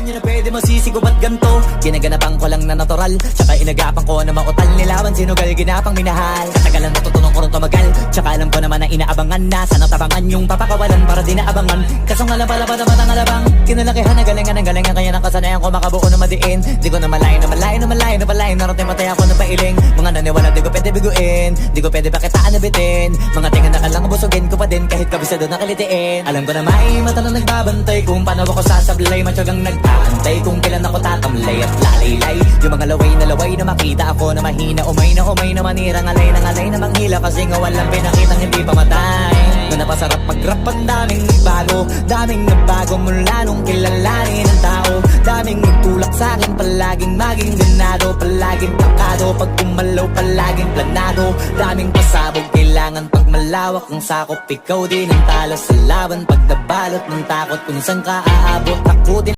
nyo na pwede masisigo ba't ganto? Ginaganapan ko lang na natural, tsaka inagapan ko na mautal. Nilawan sinugal, ginapang minahal. Katagalan natutunan ko rin tumagal, tsaka alam ko naman na inaabangan na. Sana tabangan yung papakawalan para di naabangan. Kaso nga lang pala patang alabang kinalakihan na galingan kaya nakasanayan ko makabuo na madiin. Di ko na malayo na palayo narating matay ako na pailing. Mga naniwala di ko pwede biguin, di ko pwede pakitaan na bitin. Mga tinga na kalang busugin ko pa din kahit kabisado na kalitiin. Alam ko na may mata na nagbabantay kung paano ako sasablay. Matyagang nagtaantay kung kailan ako tatamlay at lalaylay. Yung mga laway na makita ako na mahina. Umay na manirang alay na manghila. Kasi nga walang pinakitang hindi pamatay. Na napasarap mag-rap ang daming nagbago mula nung kilalanin ang tao. Daming nagtulak sa'kin, palaging maging ganado. Palaging pakado, pag pumalaw palaging planado. Daming pasabog, kailangan pag malawak ang sakop. Ikaw din ang talo sa laban, pag nabalot ng takot kung saan ka aabot. Ako din